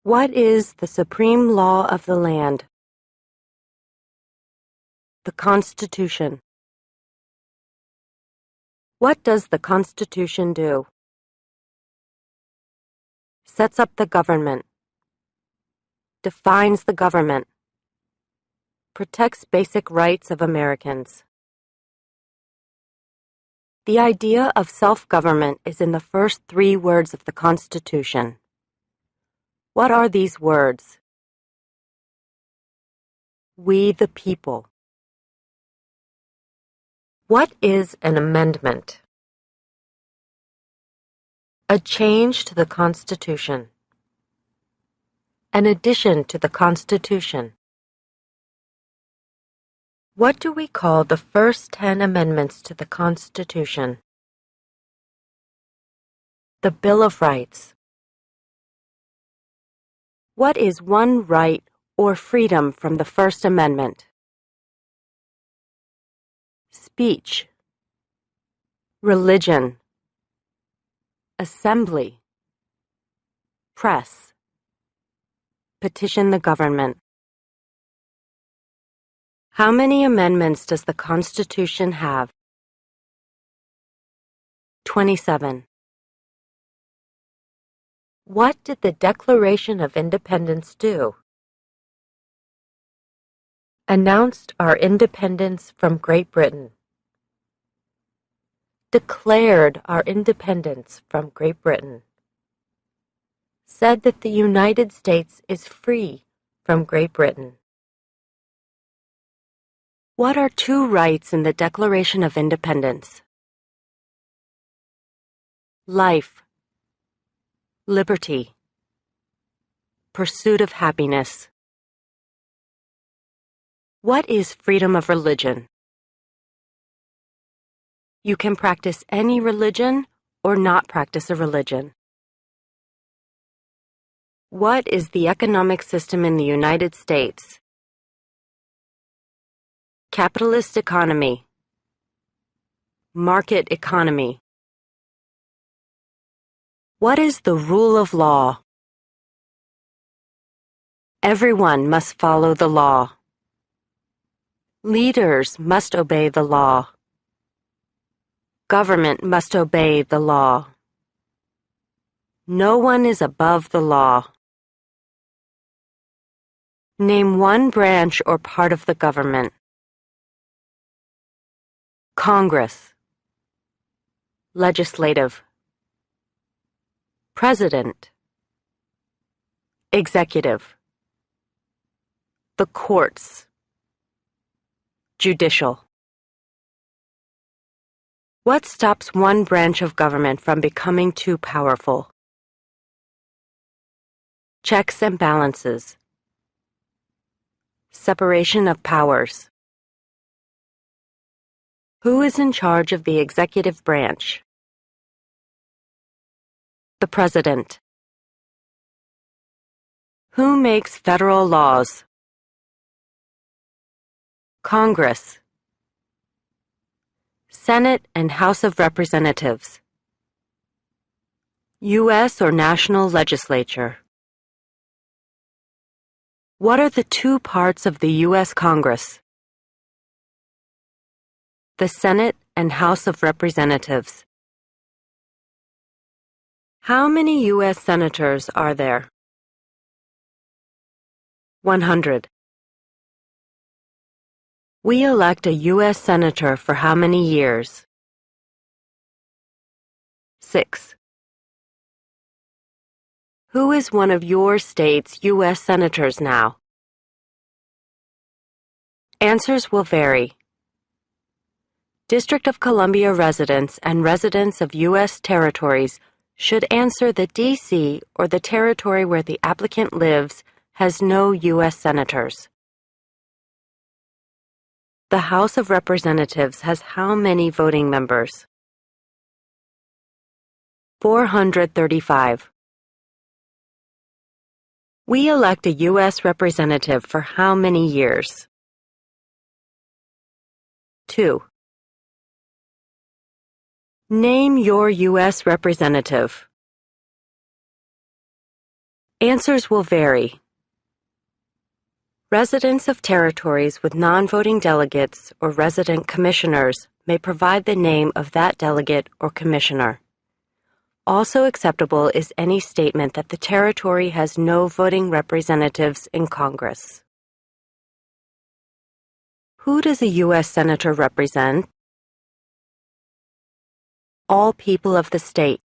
What is the supreme law of the land? The Constitution. What does the Constitution do? Sets up the government. Defines the government. Protects basic rights of Americans. The idea of self-government is in the first 3 words of the Constitution. What are these words? We the people. What is an amendment? A change to the Constitution. An addition to the Constitution. What do we call the first 10 amendments to the Constitution? The Bill of Rights. What is one right or freedom from the First Amendment? Speech. Religion. Assembly. Press. Petition the government. How many amendments does the Constitution have? 27. What did the Declaration of Independence do? Announced our independence from Great Britain. Declared our independence from Great Britain. Said that the United States is free from Great Britain. What are 2 rights in the Declaration of Independence? Life. Liberty. Pursuit of happiness. What is freedom of religion? You can practice any religion or not practice a religion. What is the economic system in the United States? Capitalist economy. Market economy. What is the rule of law? Everyone must follow the law. Leaders must obey the law. Government must obey the law. No one is above the law. Name one branch or part of the government. Congress. Legislative. President. Executive. The courts. Judicial. What stops one branch of government from becoming too powerful? Checks and balances. Separation of powers. Who is in charge of the executive branch? The President. Who makes federal laws? Congress. Senate and House of Representatives. U.S. or national legislature. What are the 2 parts of the U.S. Congress? The Senate and House of Representatives. How many U.S. senators are there? 100. We elect a U.S. senator for how many years? 6. Who is one of your state's U.S. senators now? Answers will vary. District of Columbia residents and residents of U.S. territories should answer that D.C. or the territory where the applicant lives has no U.S. senators. The House of Representatives has how many voting members? 435. We elect a U.S. representative for how many years? 2. Name your U.S. representative. Answers will vary. Residents of territories with non-voting delegates or resident commissioners may provide the name of that delegate or commissioner. Also acceptable is any statement that the territory has no voting representatives in Congress. Who does a U.S. Senator represent? All people of the state.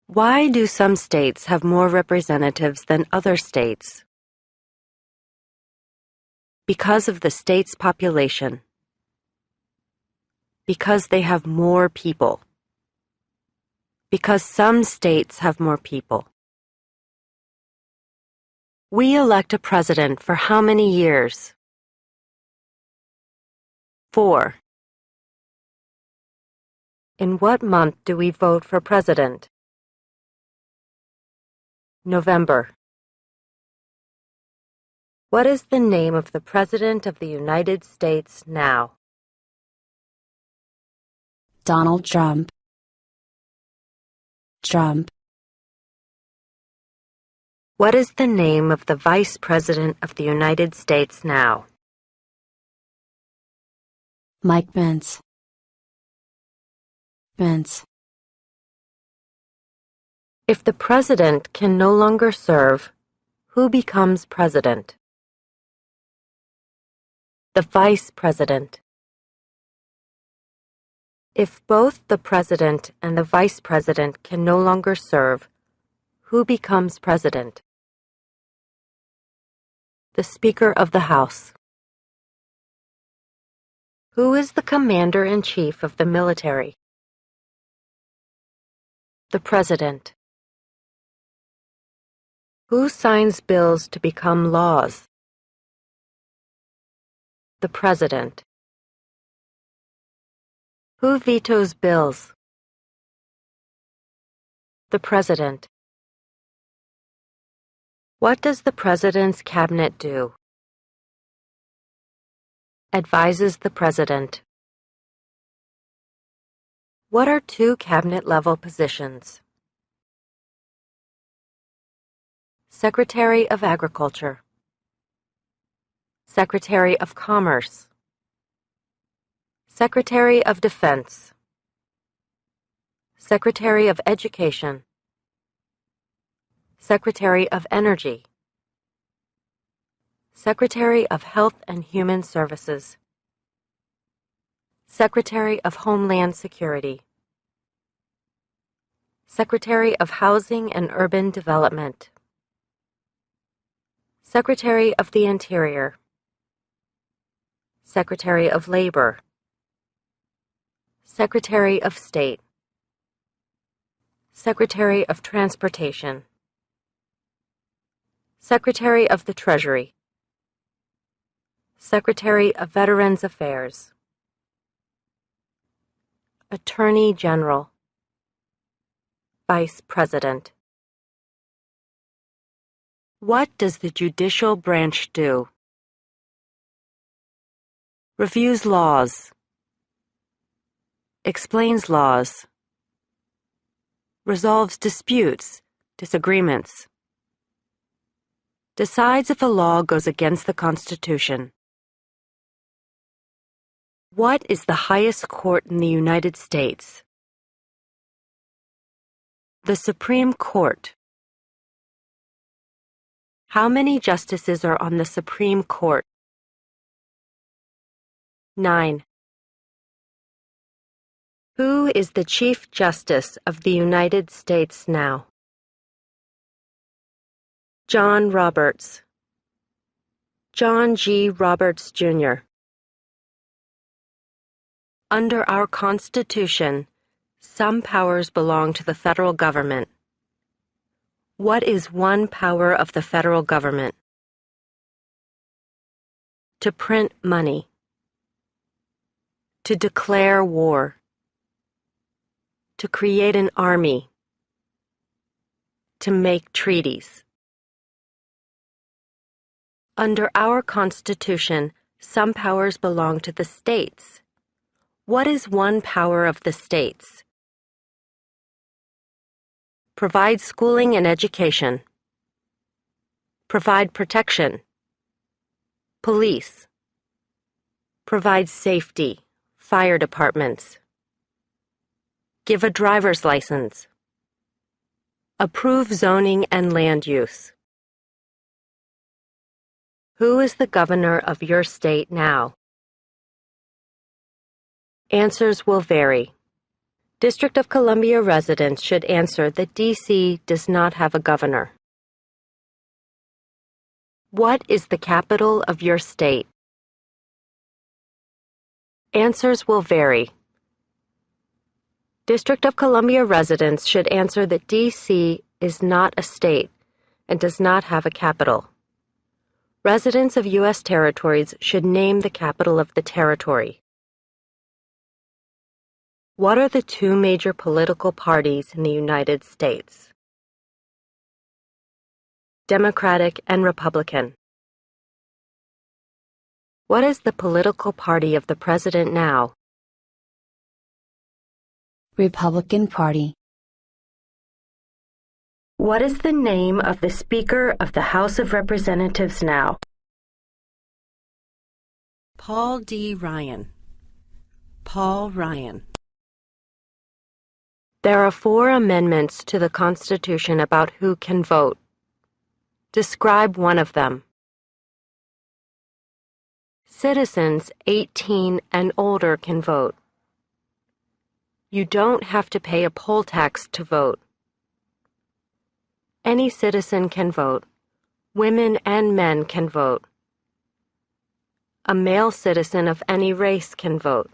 Why do some states have more representatives than other states? Because of the state's population. Because they have more people. Because some states have more people. We elect a president for how many years? 4. In what month do we vote for president? November. What is the name of the President of the United States now? Donald Trump. Trump. What is the name of the Vice President of the United States now? Mike Pence. Pence. If the President can no longer serve, who becomes President? The Vice President. If both the President and the Vice President can no longer serve, who becomes President? The Speaker of the House. Who is the Commander-in-Chief of the military? The President. Who signs bills to become laws? The President. Who vetoes bills? The President. What does the President's cabinet do? Advises the President. What are two cabinet-level positions? Secretary of Agriculture. Secretary of Commerce. Secretary of Defense. Secretary of Education. Secretary of Energy. Secretary of Health and Human Services. Secretary of Homeland Security. Secretary of Housing and Urban Development. Secretary of the Interior. Secretary of Labor. Secretary of State. Secretary of Transportation. Secretary of the Treasury. Secretary of Veterans Affairs. Attorney General. Vice President. What does the judicial branch do? Reviews laws. Explains laws. Resolves disputes, disagreements. Decides if a law goes against the Constitution. What is the highest court in the United States? The Supreme Court. How many justices are on the Supreme Court? 9. Who is the Chief Justice of the United States now? John Roberts. John G. Roberts, Jr. Under our Constitution, some powers belong to the federal government. What is one power of the federal government? To print money. To declare war. To create an army. To make treaties. Under our Constitution, some powers belong to the states. What is one power of the states? Provide schooling and education. Provide protection. Police. Provide safety. Fire departments. Give a driver's license. Approve zoning and land use. Who is the governor of your state now? Answers will vary. District of Columbia residents should answer that D.C. does not have a governor. What is the capital of your state? Answers will vary. District of Columbia residents should answer that D.C. is not a state and does not have a capital. Residents of U.S. territories should name the capital of the territory. What are the two major political parties in the United States? Democratic and Republican. What is the political party of the president now? Republican Party. What is the name of the Speaker of the House of Representatives now? Paul D. Ryan. Paul Ryan. There are 4 amendments to the Constitution about who can vote. Describe one of them. Citizens 18 and older can vote. You don't have to pay a poll tax to vote. Any citizen can vote. Women and men can vote. A male citizen of any race can vote.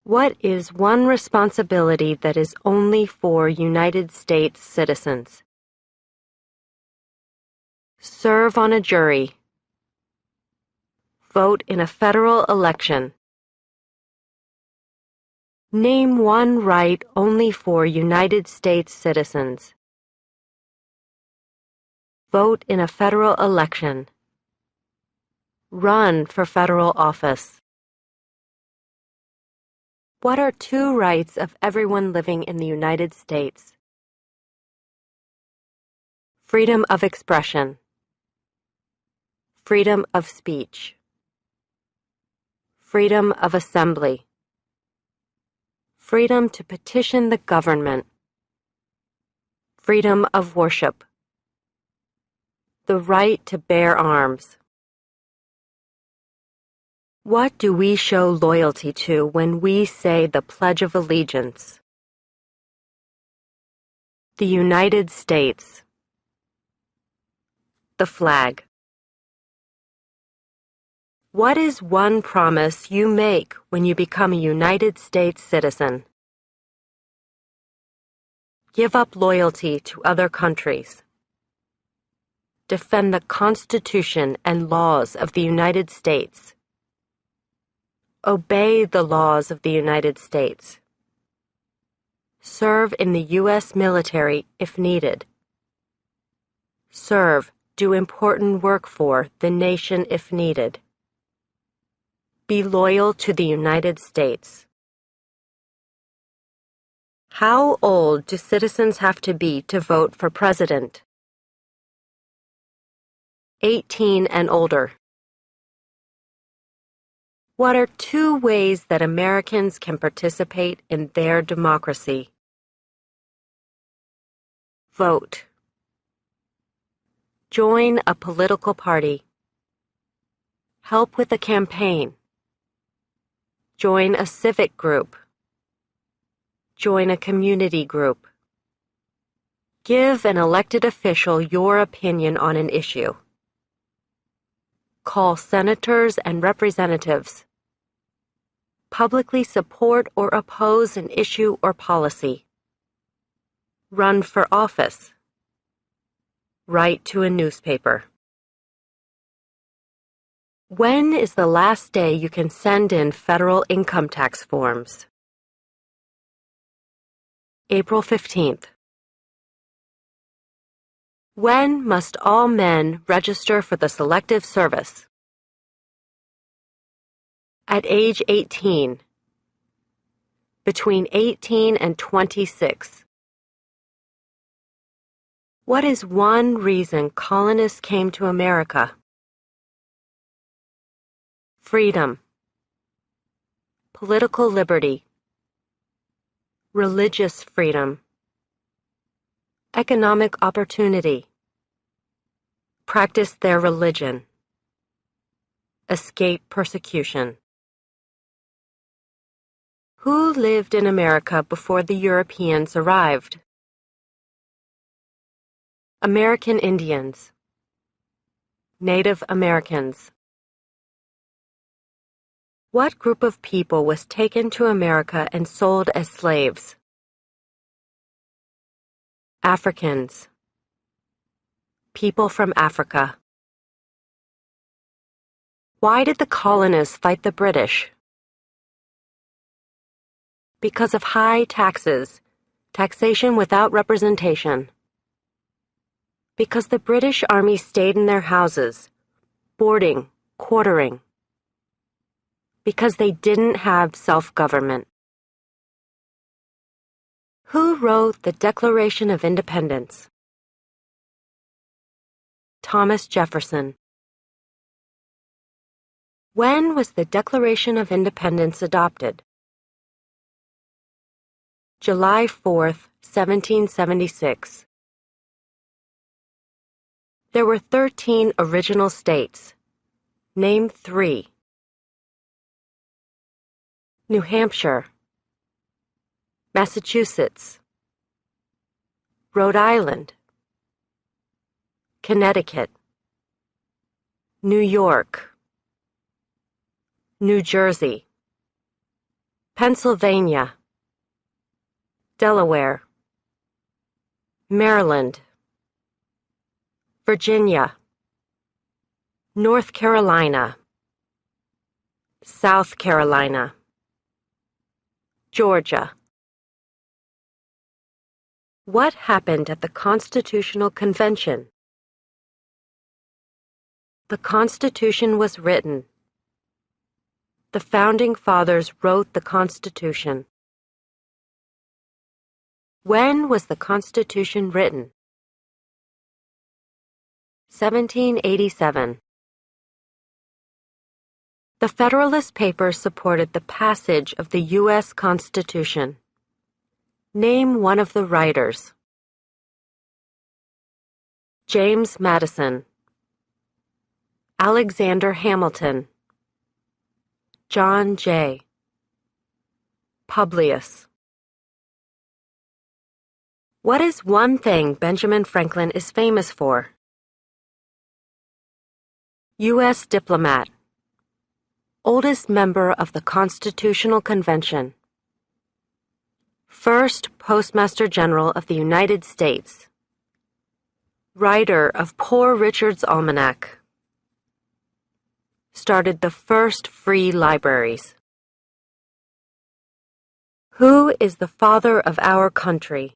What is one responsibility that is only for United States citizens? Serve on a jury. Vote in a federal election. Name one right only for United States citizens. Vote in a federal election. Run for federal office. What are 2 rights of everyone living in the United States? Freedom of expression. Freedom of speech. Freedom of assembly. Freedom to petition the government. Freedom of worship. The right to bear arms. What do we show loyalty to when we say the Pledge of Allegiance? The United States. The flag. What is one promise you make when you become a United States citizen? Give up loyalty to other countries. Defend the Constitution and laws of the United States. Obey the laws of the United States. Serve in the U.S. military if needed. Serve, do important work for the nation if needed. Be loyal to the United States. How old do citizens have to be to vote for president? 18 and older. What are 2 ways that Americans can participate in their democracy? Vote. Join a political party. Help with a campaign. Join a civic group. Join a community group. Give an elected official your opinion on an issue. Call senators and representatives. Publicly support or oppose an issue or policy. Run for office. Write to a newspaper. When is the last day you can send in federal income tax forms? April 15th. When must all men register for the Selective Service? At age 18. between 18 and 26. What is one reason colonists came to America? Freedom, political liberty, religious freedom, economic opportunity, practice their religion, escape persecution. Who lived in America before the Europeans arrived? American Indians, Native Americans. What group of people was taken to America and sold as slaves? Africans, people from Africa. Why did the colonists fight the British? Because of high taxes, taxation without representation. Because the British Army stayed in their houses, boarding, quartering. Because they didn't have self-government. Who wrote the Declaration of Independence? Thomas Jefferson. When was the Declaration of Independence adopted? July 4th, 1776. There were 13 original states. Name 3. New Hampshire, Massachusetts, Rhode Island, Connecticut, New York, New Jersey, Pennsylvania, Delaware, Maryland, Virginia, North Carolina, South Carolina, Georgia. What happened at the Constitutional Convention? The Constitution was written. The Founding Fathers wrote the Constitution. When was the Constitution written? 1787. The Federalist Papers supported the passage of the U.S. Constitution. Name one of the writers. James Madison, Alexander Hamilton, John Jay, Publius. What is one thing Benjamin Franklin is famous for? U.S. diplomat, oldest member of the Constitutional Convention, first Postmaster General of the United States, writer of Poor Richard's Almanac, started the first free libraries. Who is the father of our country?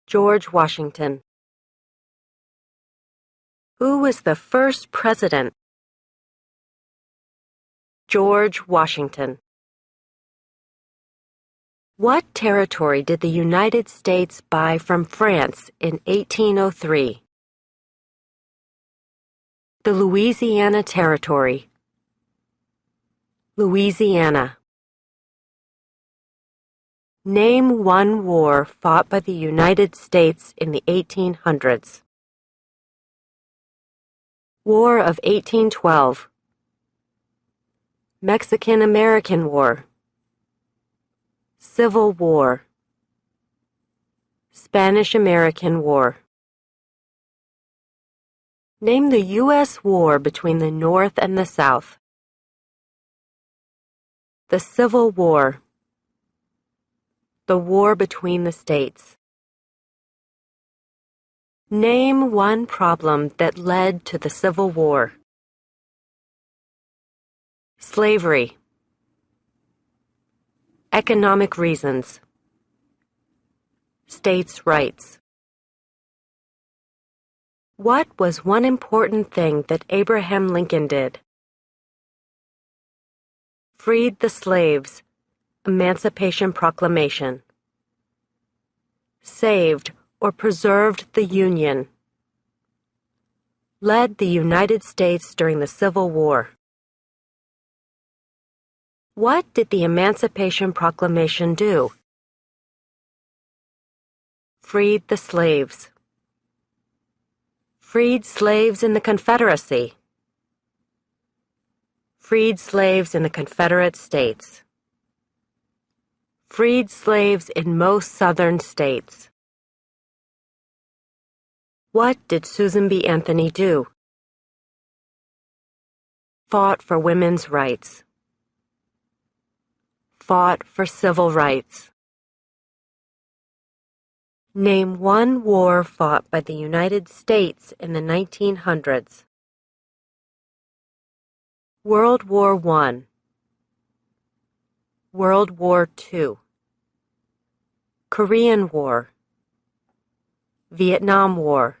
George Washington. Who was the first president? George Washington. What territory did the United States buy from France in 1803? The Louisiana Territory. Louisiana. Name one war fought by the United States in the 1800s. War of 1812. Mexican-American War. Civil War. Spanish-American War. Name the U.S. war between the North and the South. The Civil War. The war between the states. Name one problem that led to the Civil War. Slavery. Economic reasons. States' rights. What was one important thing that Abraham Lincoln did? Freed the slaves Emancipation Proclamation. Saved or preserved the Union. Led the United States during the Civil War. What did the Emancipation Proclamation do? Freed the slaves. Freed slaves in the Confederacy. Freed slaves in the Confederate States. Freed slaves in most Southern states. What did Susan B. Anthony do? Fought for women's rights. Fought for civil rights. Name one war fought by the United States in the 1900s. World War I. World War II. Korean War. Vietnam War.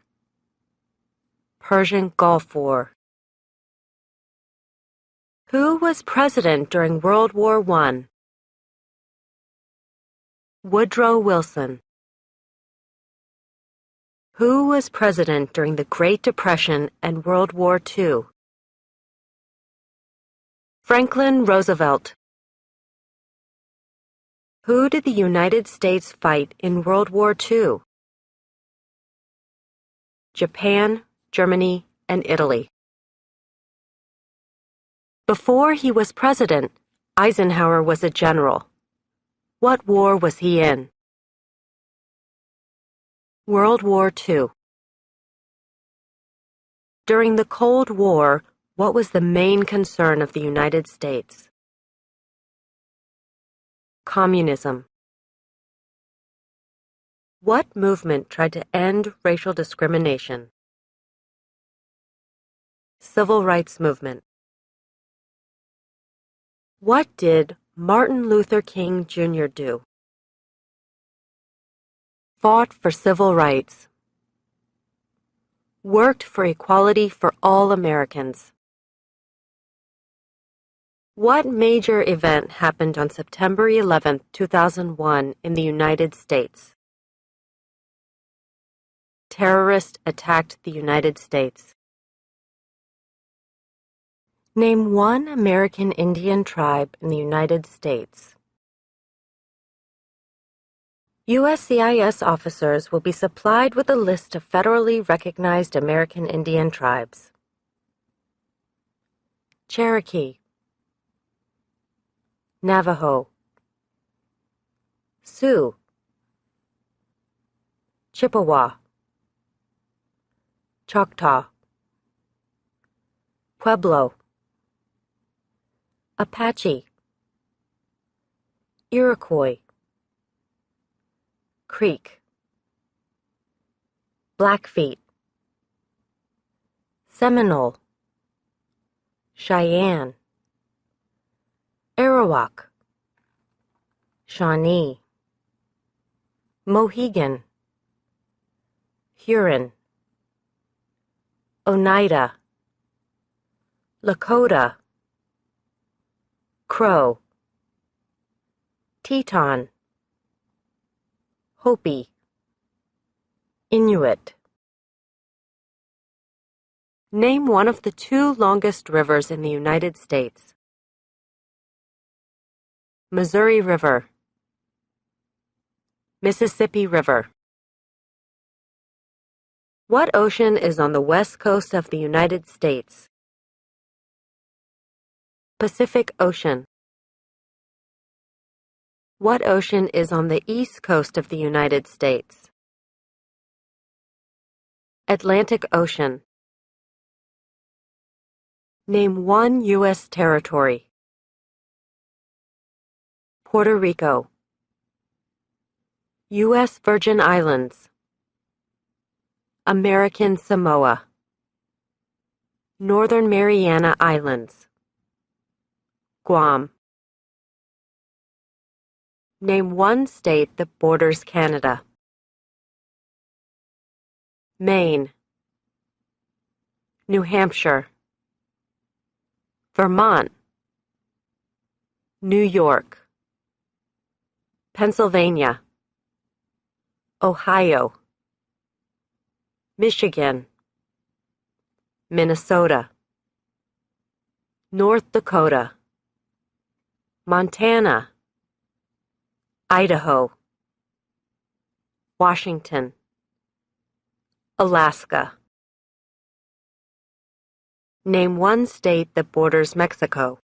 Persian Gulf War. Who was president during World War I? Woodrow Wilson. Who was president during the Great Depression and World War II? Franklin Roosevelt. Who did the United States fight in World War II? Japan, Germany, and Italy. Before he was president, Eisenhower was a general. What war was he in? World War II. During the Cold War, what was the main concern of the United States? Communism. What movement tried to end racial discrimination? Civil rights movement. What did Martin Luther King Jr. do? Fought for civil rights. Worked for equality for all Americans. What major event happened on September 11, 2001 in the United States? Terrorists attacked the United States. Name one American Indian tribe in the United States. USCIS officers will be supplied with a list of federally recognized American Indian tribes. Cherokee, Navajo, Sioux, Chippewa, Choctaw, Pueblo, Apache, Iroquois, Creek, Blackfeet, Seminole, Cheyenne, Arawak, Shawnee, Mohegan, Huron, Oneida, Lakota, Crow, Teton, Hopi, Inuit. Name one of the two longest rivers in the United States. Missouri River, Mississippi River. What ocean is on the west coast of the United States? Pacific Ocean. What ocean is on the east coast of the United States? Atlantic Ocean. Name one U.S. territory. Puerto Rico. U.S. Virgin Islands. American Samoa. Northern Mariana Islands. Guam. Name one state that borders Canada. Maine. New Hampshire. Vermont. New York. Pennsylvania, Ohio, Michigan, Minnesota, North Dakota, Montana, Idaho, Washington, Alaska. Name one state that borders Mexico.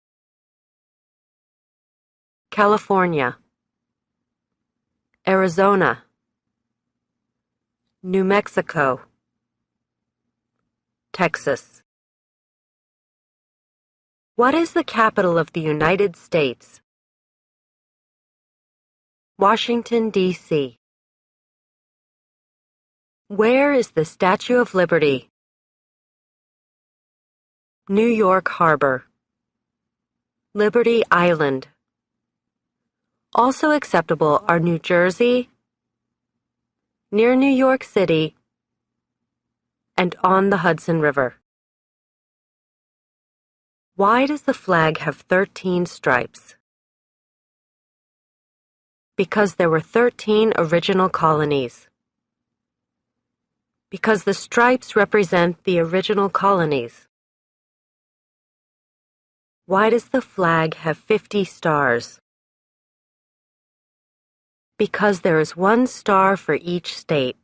California, Arizona, New Mexico, Texas. What is the capital of the United States? Washington, D.C. Where is the Statue of Liberty? New York Harbor, Liberty Island. Also acceptable are New Jersey, near New York City, and on the Hudson River. Why does the flag have 13 stripes? Because there were 13 original colonies. Because the stripes represent the original colonies. Why does the flag have 50 stars? Because there is one star for each state.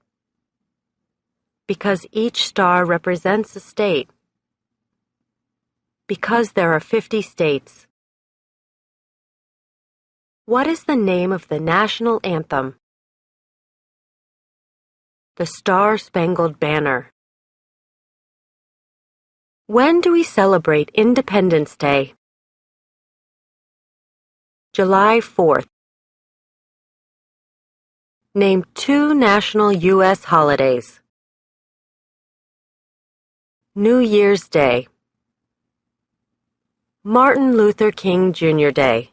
Because each star represents a state. Because there are 50 states. What is the name of the national anthem? The Star-Spangled Banner. When do we celebrate Independence Day? July 4th. Name two national U.S. holidays. New Year's Day. Martin Luther King Jr. Day.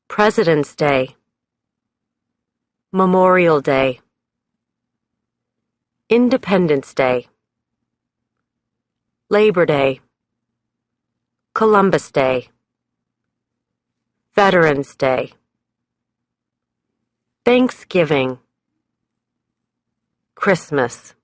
President's Day. Memorial Day. Independence Day. Labor Day. Columbus Day. Veterans Day. Thanksgiving. Christmas.